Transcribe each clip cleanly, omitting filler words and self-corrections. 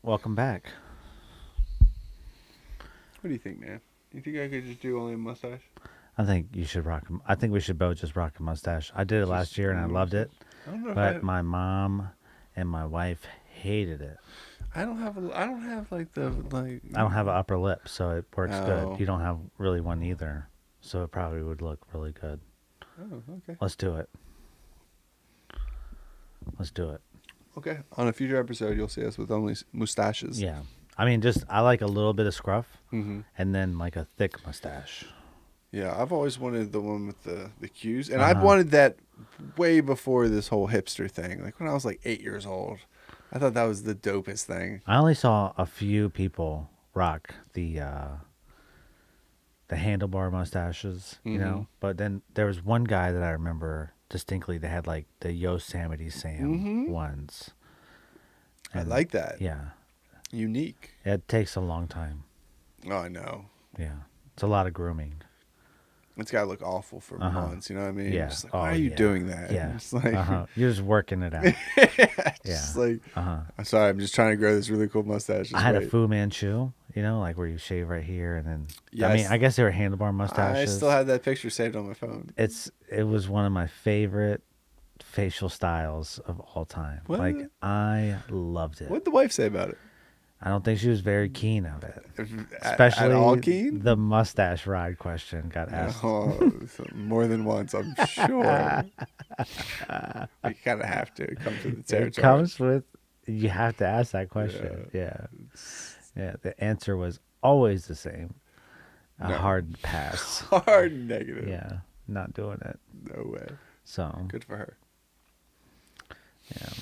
Welcome back. What do you think, man? You think I could just do only a mustache? I think you should rock. I think we should both just rock a mustache. I did it last year and I loved it, I don't know but my mom and my wife hated it. I don't have like the like. I don't have an upper lip, so it works Oh. good. You don't have really one either, so it probably would look really good. Oh, okay. Let's do it. Let's do it. Okay. On a future episode, you'll see us with only mustaches. Yeah. I mean, just I like a little bit of scruff Mm-hmm. and then like a thick mustache. Yeah, I've always wanted the one with the Q's, and I've wanted that way before this whole hipster thing. Like when I was like 8 years old, I thought that was the dopest thing. I only saw a few people rock the handlebar mustaches, you know. But then there was one guy that I remember distinctly that had like the Yosemite Sam ones. I like that. Yeah, Unique. it takes a long time. Oh, I know. Yeah, it's a lot of grooming. It's got to look awful for months. You know what I mean? Yeah. Just like, why are you doing that? Yeah. It's like, You're just working it out. just like, Uh-huh. I'm sorry, I'm just trying to grow this really cool mustache. Just I had a wait. Fu Manchu, you know, like where you shave right here and then. I mean, Yes. I guess they were handlebar I mustaches. still have that picture saved on my phone. It was one of my favorite facial styles of all time. What? Like I loved it. What'd the wife say about it? I don't think she was very keen of it. Especially Especially at all keen? the mustache ride question got asked. Oh, so more than once, I'm sure. You kind of have to. It comes with the It territory. comes with you have to ask that question. Yeah. The answer was always the same. A No. hard pass. Hard negative. Yeah, not doing it. No way. So Good for her. yeah.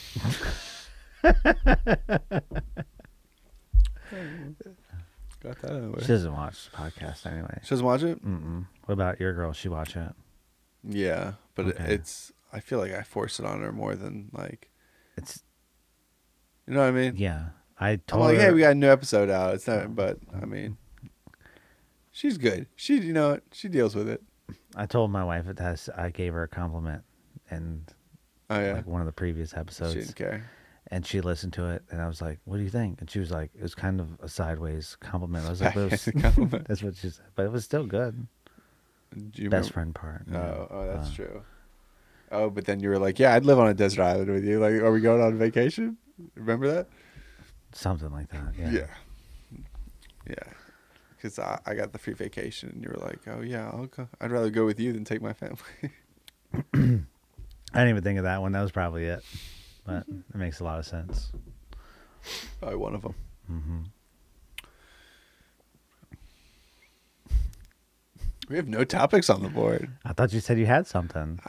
Got that out of the way. She doesn't watch the podcast anyway. She doesn't watch it? What about your girl? She watch it? Yeah, but Okay. it's. I feel like I force it on her more than like. It's You know what I mean? yeah. I I'm told like, her. hey, we got a new episode out. It's not, but I mean, she's good. She, you know, she deals with it. I told my wife that I gave her a compliment in Oh yeah, like one of the previous she episodes, didn't care. and she listened to it, and I was like, "What do you think?" And she was like, "It was kind of a sideways compliment." I was like, but it was, Compliment. "That's what she said," but it was still good. Do you Best remember? friend part. Oh, that's true. Oh, but then you were like, yeah, I'd live on a desert island with you. Like, are we going on vacation? Remember that? Something like that. Yeah. Yeah. Because I got the free vacation, and you were like, oh, yeah, I'll go. I'd rather go with you than take my family. I didn't even think of that one. That was probably it, but it makes a lot of sense. Probably one of them. Mm-hmm. We have no topics on the board. I thought you said you had something.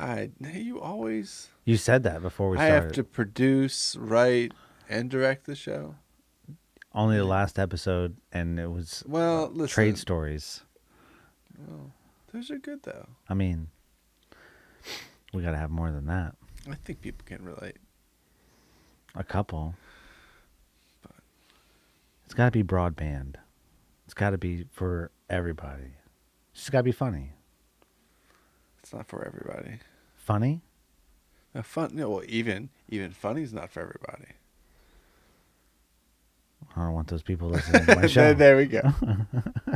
You always. You said that before we I started. have to produce, write, and direct the show. Only the last episode, and it was Well, listen. trade stories. Well, those are good, though. I mean, we got to have more than that. I think people can relate. A couple. It's got to be broadband. It's got to be for everybody. It's just got to be funny. It's not for everybody. Funny? Now, fun. No, well, even funny's not for everybody. I don't want those people listening to my show. There we go.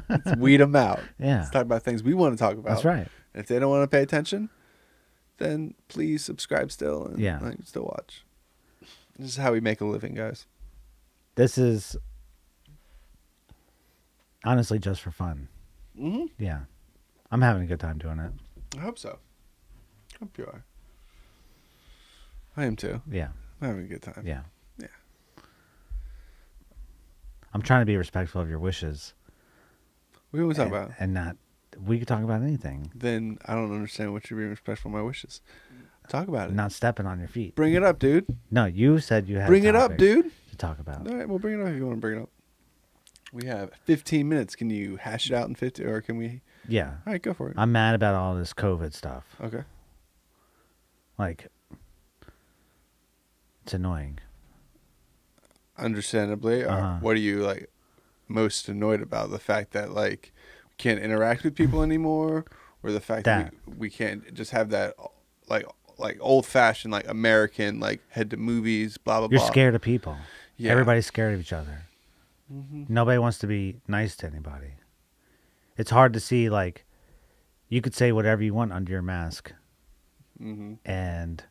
Let's weed them out. Yeah. Let's talk about things we want to talk about. That's right. If they don't want to pay attention, then please subscribe still and Yeah. still watch. This is how we make a living, guys. This is honestly just for fun. Mm-hmm. Yeah. I'm having a good time doing it. I hope so. Hope you are. I am too. Yeah. I'm having a good time. Yeah. Yeah. I'm trying to be respectful of your wishes. What do you want to talk about? And not, we could talk about anything. Then I don't understand what you're being respectful of my wishes. Talk about it. Not stepping on your feet. Bring it up, dude. No, you said you had Bring a it up, topic dude. to talk about. All right, we'll bring it up if you want to bring it up. We have 15 minutes. Can you hash it out in 50, or can we? Yeah. All right, go for it. I'm mad about all this COVID stuff. Okay. Like, it's annoying. Understandably. Uh-huh. What are you like most annoyed about? The fact that like we can't interact with people anymore, or the fact that we can't just have that like old fashioned like American like head to movies, blah blah You're blah. scared of people. Yeah. Everybody's scared of each other. Nobody wants to be nice to anybody. It's hard to see, like, you could say whatever you want under your mask. And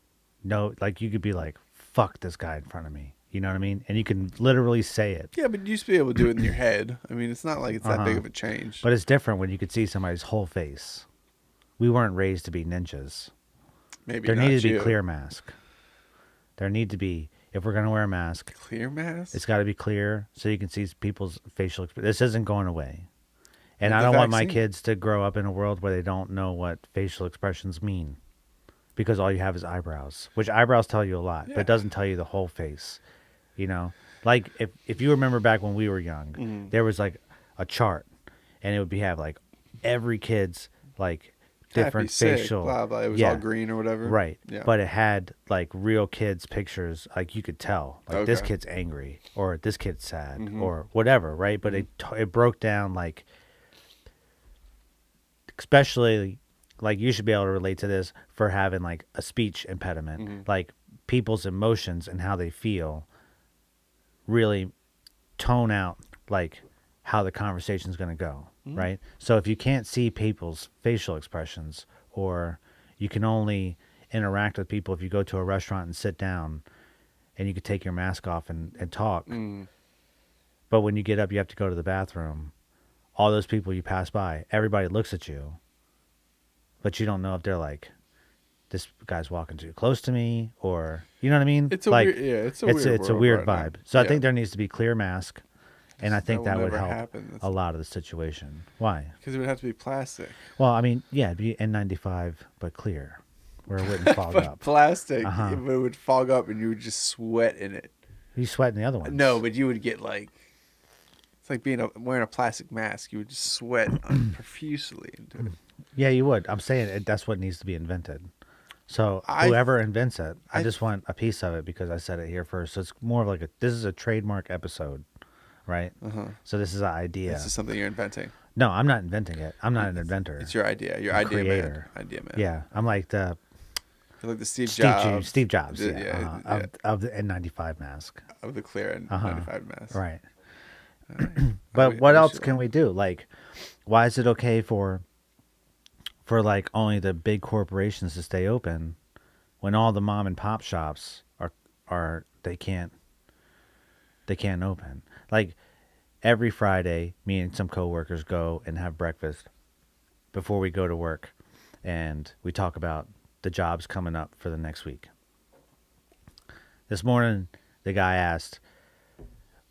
no, like, you could be like, fuck this guy in front of me. You know what I mean? And you can literally say it. Yeah, but you used to be able to do it in your head. I mean, it's not like it's that big of a change. But it's different when you could see somebody's whole face. We weren't raised to be ninjas. Maybe there not needed to be you. clear mask. There need to be, if we're going to wear a mask, Clear mask? it's got to be clear so you can see people's facial expression. This isn't going away. And With I the don't want my vaccine? kids to grow up in a world where they don't know what facial expressions mean. Because all you have is eyebrows, which eyebrows tell you a lot, but Yeah. it doesn't tell you the whole face. You know? Like, if you remember back when we were young, there was like a chart, and it would have like every kid's like different Happy, sick, facial. blah, blah. It was all green or whatever. Right. Yeah. But it had like real kids' pictures, like you could tell, like this Okay. kid's angry or this kid's sad or whatever, right? But it broke down like, especially like you should be able to relate to this for having like a speech impediment, like people's emotions and how they feel really tone out like how the conversation's going to go, right? So if you can't see people's facial expressions, or you can only interact with people if you go to a restaurant and sit down and you could take your mask off and talk. But when you get up, you have to go to the bathroom. All those people you pass by, everybody looks at you, but you don't know if they're like, this guy's walking too close to me, or you know what I mean? It's a like, weird, yeah, it's a it's weird a world weird right vibe. now. So I Yeah. think there needs to be clear mask, and I think That that will would never help happen. That's- a lot of the situation. Why? Because it would have to be plastic. Well, I mean, yeah, it'd be N95, but clear, where it wouldn't fog But up. plastic, Uh-huh. it would fog up and you would just sweat in it. You sweat in the other one. No, but you would get like, it's like wearing a plastic mask. You would just sweat profusely into it. Yeah, you would. I'm saying that's what needs to be invented. So I- whoever invents it, I I- just want a piece of it because I said it here first. So it's more of like this is a trademark episode, right? So this is an idea. This is something you're inventing. No, I'm not inventing it. I'm not an inventor. It's your idea. Your I'm idea creator. man. Idea man. Yeah, I'm like the You're like the Steve Jobs. Steve Jobs, the- yeah, yeah, of the N95 mask, of the clear N95 mask. right? I But mean, what I else should- can we do? Like, why is it okay for like only the big corporations to stay open when all the mom and pop shops are they can't open? Like every Friday, me and some coworkers go and have breakfast before we go to work, and we talk about the jobs coming up for the next week. This morning, the guy asked,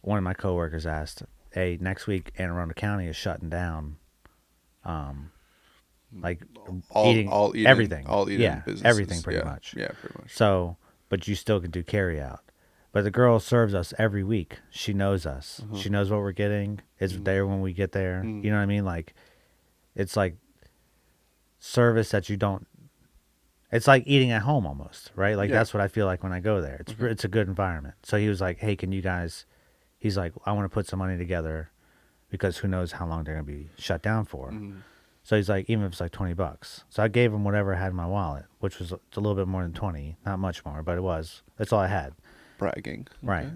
one of my coworkers asked, "Hey, next week Anne Arundel County is shutting down, like eating everything, all eating yeah, businesses. everything pretty Yeah. much. Yeah, pretty much. So, but you still can do carry out. But the girl serves us every week. She knows us. She knows what we're getting. It's there when we get there. You know what I mean? Like, it's like service that you don't. It's like eating at home almost, right? Like Yeah. that's what I feel like when I go there. It's a good environment. So he was like, "Hey, can you guys?" He's like, "I want to put some money together, because who knows how long they're gonna be shut down for." So he's like, even if it's like $20. So I gave him whatever I had in my wallet, which was a little bit more than 20, not much more, but it was. That's all I had. Bragging. Right. Okay.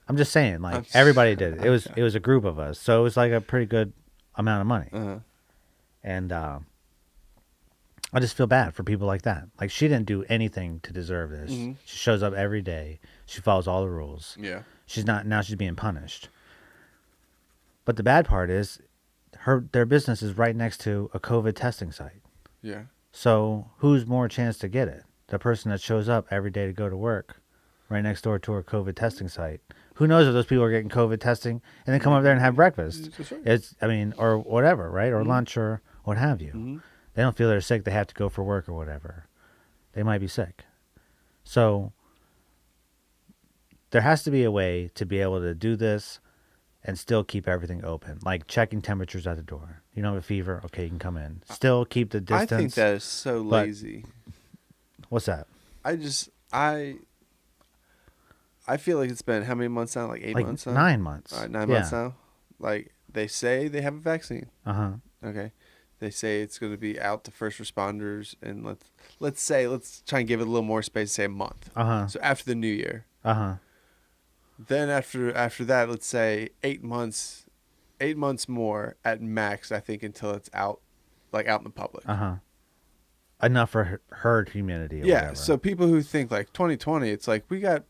I'm just saying, like I'm s- everybody did it. Okay. It was a group of us, so it was like a pretty good amount of money. Uh-huh. And I just feel bad for people like that. Like she didn't do anything to deserve this. Mhm. She shows up every day. She follows all the rules. Yeah. She's not now. She's being punished. But the bad part is, their business is right next to a COVID testing site. Yeah. So who's more chance to get it? The person that shows up every day to go to work, right next door to a COVID testing site. Who knows if those people are getting COVID testing and then come over there and have breakfast? That's right. It's, I mean, or whatever, right? Or lunch or what have you. They don't feel they're sick. They have to go for work or whatever. They might be sick. So there has to be a way to be able to do this and still keep everything open, like checking temperatures at the door. You don't have a fever, okay, you can come in. Still keep the distance. I think that is so but- lazy. What's that? I feel like it's been how many months now? Like 8 Like months now? 9 months. All right, 9 Yeah. months now. Like they say they have a vaccine. Uh-huh. Okay. They say it's going to be out to first responders and let's try and give it a little more space, say a month. Uh-huh. So after the new year. Uh-huh. Then after that, let's say 8 months, 8 months more at max. I think until it's out, like out in the public. Uh-huh. Enough for herd immunity or Yeah. whatever. So people who think like 2020, it's like we got.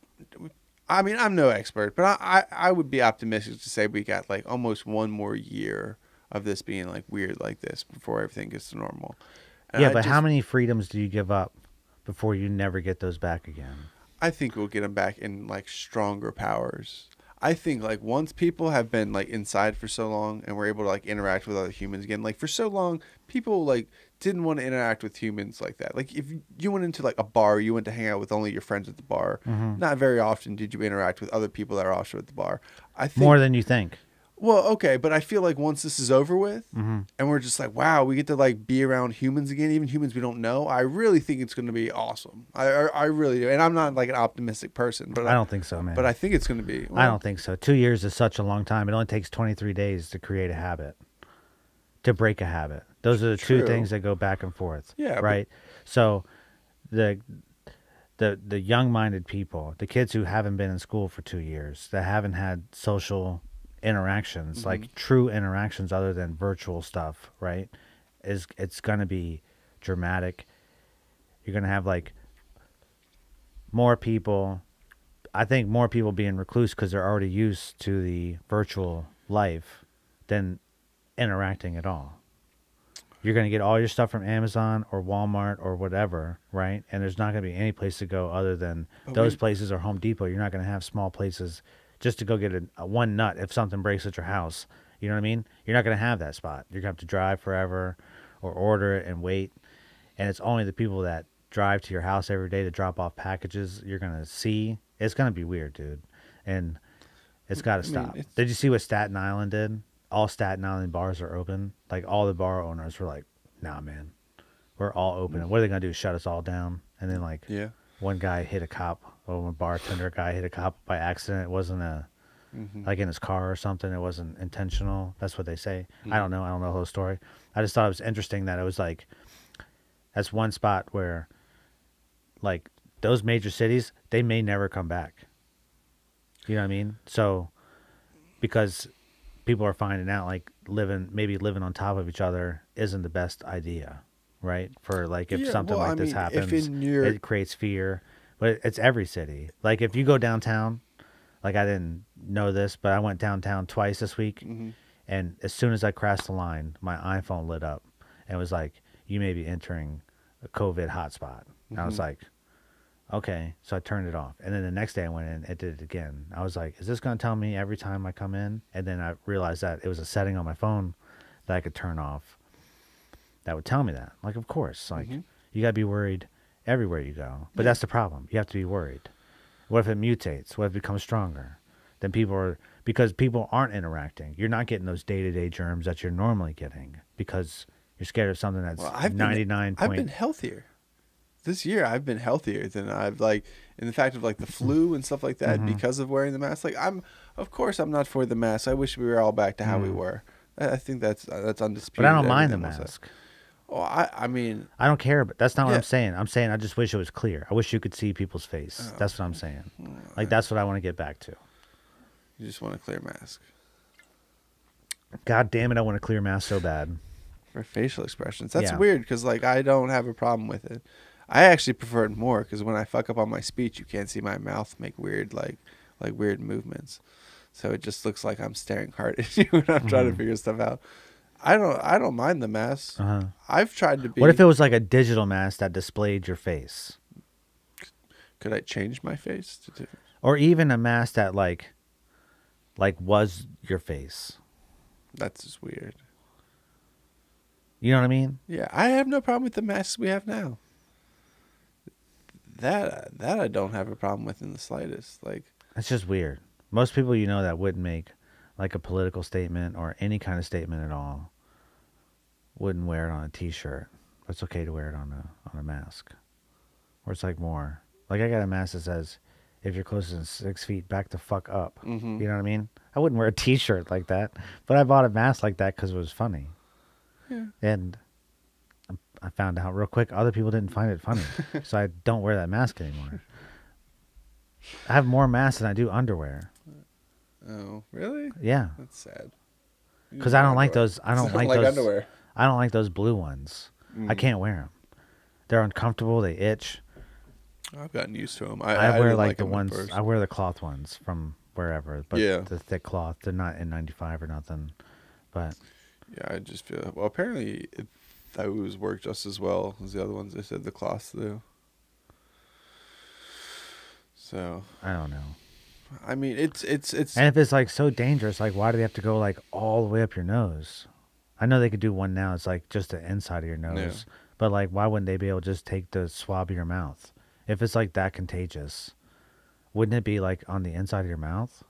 I mean, I'm no expert, but I would be optimistic to say we got like almost one more year of this being like weird like this before everything gets to normal. And yeah, I but how just, many freedoms do you give up before you never get those back again? I think we'll get them back in like stronger powers. I think like once people have been like inside for so long and we're able to like interact with other humans again, like for so long, people like didn't want to interact with humans like that. Like if you went into like a bar, you went to hang out with only your friends at the bar. Mm-hmm. Not very often did you interact with other people that are also at the bar. I think More than you think. well, okay, but I feel like once this is over with, Mm-hmm. and we're just like, wow, we get to like be around humans again, even humans we don't know. I really think it's going to be awesome. I really do, and I'm not like an optimistic person, but I don't think so, man. But I think it's going to be. I don't think so. 2 years is such a long time. It only takes 23 days to create a habit, to break a habit. Those are the two True. things that go back and forth. Yeah, but- Right. So, the young-minded people, the kids who haven't been in school for 2 years, that haven't had social interactions, Mm-hmm. like true interactions other than virtual stuff, right? It's gonna be dramatic. You're gonna have like more people. I think more people being recluse because they're already used to the virtual life than interacting at all. You're going to get all your stuff from Amazon or Walmart or whatever, right? And there's not going to be any place to go other than But those we- places or Home Depot. You're not going to have small places just to go get a one nut if something breaks at your house. You know what I mean? You're not going to have that spot. You're going to have to drive forever or order it and wait. And it's only the people that drive to your house every day to drop off packages you're going to see. It's going to be weird, dude. And it's got to I mean, stop. it's- Did you see what Staten Island did? All Staten Island bars are open. Like all the bar owners were like, "Nah, man, we're all open. And what are they gonna do? Shut us all down?" And then like Yeah. one guy hit a cop, or one bartender guy hit a cop by accident. It wasn't like in his car or something. It wasn't intentional. That's what they say. I don't know. I don't know the whole story. I just thought it was interesting that it was like that's one spot where like those major cities, they may never come back. You know what I mean? So because people are finding out like maybe living on top of each other isn't the best idea, right? For like if Yeah, something well, like I this mean, happens, if in your- it creates fear. But it's every city. Like if you go downtown, like I didn't know this, but I went downtown twice this week, and as soon as I crossed the line, my iPhone lit up and it was like, "You may be entering a COVID hotspot." And I was like, okay, so I turned it off. And then the next day I went in, it did it again. I was like, is this going to tell me every time I come in? And then I realized that it was a setting on my phone that I could turn off that would tell me that. Like, of course, like you got to be worried everywhere you go. But that's the problem. You have to be worried. What if it mutates? What if it becomes stronger? Then because people aren't interacting. You're not getting those day-to-day germs that you're normally getting because you're scared of something that's Well, 99 I've been healthier. This year I've been healthier than I've like in the fact of like the flu and stuff like that because of wearing the mask. Like of course I'm not for the mask. I wish we were all back to how we were. I think that's undisputed. But I don't mind the everything else. mask. Oh, I mean, I don't care, but that's not what Yeah. I'm saying. I'm saying I just wish it was clear. I wish you could see people's face. That's what I'm saying. Like that's what I want to get back to. you just want a clear mask God damn it, I want a clear mask so bad. for facial expressions. That's Yeah. weird because like I don't have a problem with it. I actually prefer it more because when I fuck up on my speech, you can't see my mouth make weird like weird movements. So it just looks like I'm staring hard at you when I'm trying to figure stuff out. I don't mind the mask. Uh-huh. I've tried to be. What if it was like a digital mask that displayed your face, Could I change my face to different? or even a mask that like was your face? That's just weird. You know what I mean? Yeah, I have no problem with the masks we have now. That I don't have a problem with in the slightest. Like, It's just weird. Most people you know that wouldn't make like a political statement or any kind of statement at all wouldn't wear it on a T-shirt. But it's okay to wear it on a mask. Or it's like more like I got a mask that says, "If you're closer than 6 feet, back the fuck up." You know what I mean? I wouldn't wear a T-shirt like that, but I bought a mask like that because it was funny. Yeah. And I found out real quick other people didn't find it funny, so I don't wear that mask anymore. I have more masks than I do underwear. Oh, really? Yeah, That's sad. You because need I don't like underwear. those. I don't like like those. underwear. I don't like those blue ones. I can't wear them. They're uncomfortable. They itch. I've gotten used to them. I I wear didn't like like the them at ones. first. I wear the cloth ones from wherever, but Yeah. the thick cloth. They're not N95 or nothing. But Yeah, I just feel well. Apparently, those work just as well as the other ones. They said the cloths do. So I don't know. I mean, it's And if it's like so dangerous, like why do they have to go like all the way up your nose? I know they could do one now. It's like just the inside of your nose. But like, why wouldn't they be able to just take the swab of your mouth? If it's like that contagious, wouldn't it be like on the inside of your mouth?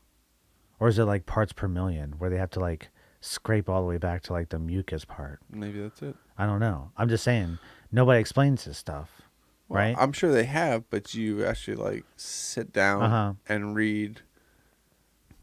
Or is it like parts per million where they have to like scrape all the way back to like the mucus part? maybe that's it. I don't know. I'm just saying, nobody explains this stuff, Well, right? I'm sure they have, but you actually like sit down Uh-huh. and read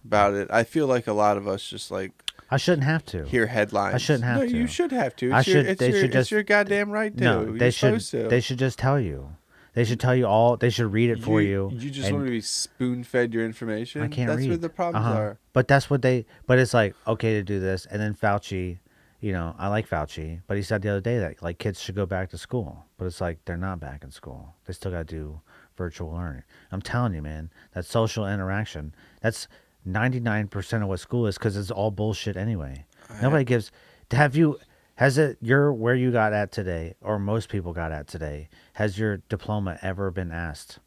about it. I feel like a lot of us just like I shouldn't have to. hear headlines. I shouldn't have no, to. you should have to. It's I should- Your, it's they your, should it's just- your goddamn right to. No, You're they should. supposed to. They should just tell you. They should tell you all. They should read it for you. You just and want to be spoon fed your information. I can't That's read. where the problems are. But that's what they. But it's like okay to do this, and then Fauci. You know, I like Fauci, but he said the other day that like kids should go back to school. But it's like they're not back in school. They still got to do virtual learning. I'm telling you, man, that social interaction. That's 99% of what school is because it's all bullshit anyway. Nobody gives. Have you? Has it your where you got at today, or most people got at today? Has your diploma ever been asked?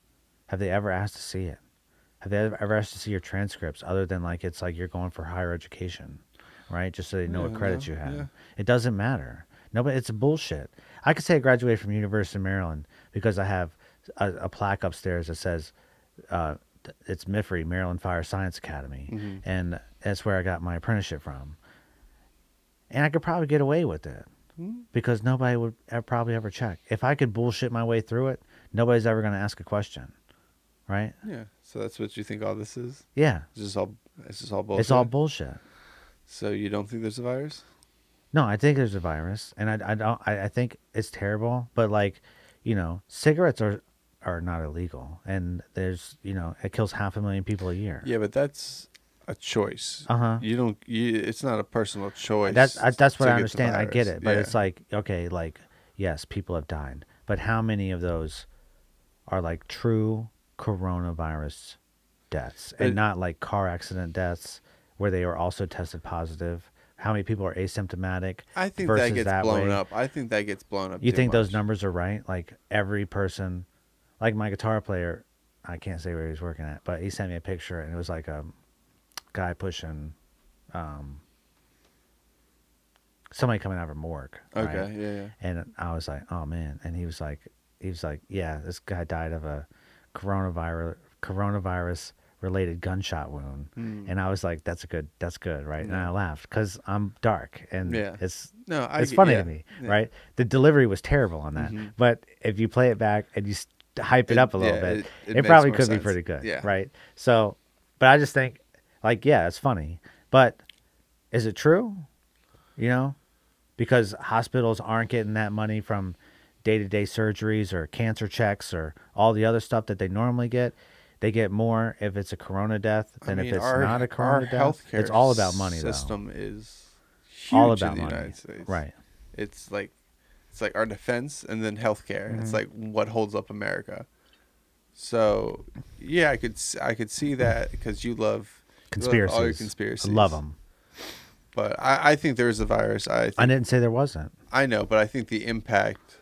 Have they ever asked to see it? Have they ever asked to see your transcripts? Other than like it's like you're going for higher education, right? Just so they know what Yeah, credits no, you have. yeah. It doesn't matter. Nobody. It's bullshit. I could say I graduated from University of Maryland because I have a plaque upstairs that says. It's MIFRE, Maryland Fire Science Academy, Mm-hmm. and that's where I got my apprenticeship from. And I could probably get away with it because nobody would probably ever check. If I could bullshit my way through it, nobody's ever going to ask a question, right? Yeah. So that's what you think all this is? Yeah, It's just all. It's just all bullshit. it's all bullshit. So you don't think there's a virus? No, I think there's a virus, and I think it's terrible. But like, you know, cigarettes are not illegal, and there's it kills 500,000 people a year. Yeah, but that's a choice. Uh-huh. You don't. It's not a personal choice. That's what to I get the understand. I get virus. it, but Yeah. it's like okay, like yes, people have died, but how many of those are like true coronavirus deaths and But- not like car accident deaths where they are also tested positive? How many people are asymptomatic? I think versus that gets that blown way? up. I think that gets blown up. You too think those much. numbers are right? Like every person, like my guitar player, I can't say where he was working at, but he sent me a picture and it was like a guy pushing somebody coming out of a morgue. Okay. right? Yeah. And I was like, oh man. And he was like, yeah, this guy died of a coronavirus related gunshot wound. And I was like, that's good, right? And I laughed because I'm dark and Yeah. it's No, it's funny yeah. to me, Yeah. right? The delivery was terrible on that, but if you play it back and you hype it up a little bit, it it makes probably more could be sense. pretty good, Yeah. right? So, but I just think, like, yeah, it's funny, but is it true? You know, because hospitals aren't getting that money from day-to-day surgeries or cancer checks or all the other stuff that they normally get. They get more if it's a corona death than if it's not a corona death. Healthcare It's all about money, system is huge All about in the money, United States. right? It's like our defense and then healthcare. Mm-hmm. It's like what holds up America. So yeah, I could see that because you love Conspiracies. all your conspiracies. I love them. But I think there is a virus. I didn't say there wasn't. I know, but I think the impact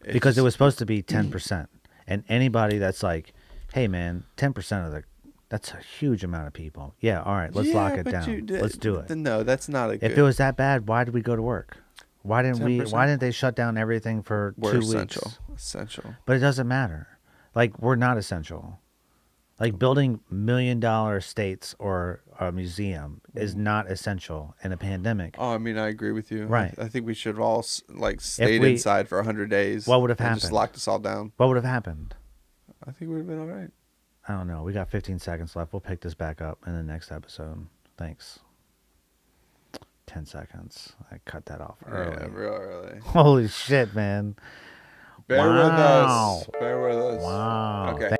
it's Because it just- was supposed to be 10%. And anybody that's like, hey, man, 10% of that's a huge amount of people. Yeah, all right, let's lock Yeah, it but down. Let's do it. No, that's not a good. If it was that bad, why did we go to work? Why didn't 10%? why didn't they shut down everything for we're 2 essential. weeks? Essential. But it doesn't matter. Like, we're not essential. Like, building $1 million estates or a museum is not essential in a pandemic. Oh, I mean, I agree with you. Right. I think we should have all like stayed we- inside for 100 days. What would have and Just happened? locked us all down. What would have happened? I think we would have been all right. I don't know. We got 15 seconds left. We'll pick this back up in the next episode. Thanks. 10 seconds. I cut that off early. Yeah, real early. Holy shit, man. Bear with Wow. us. Bear with us. Wow. Okay.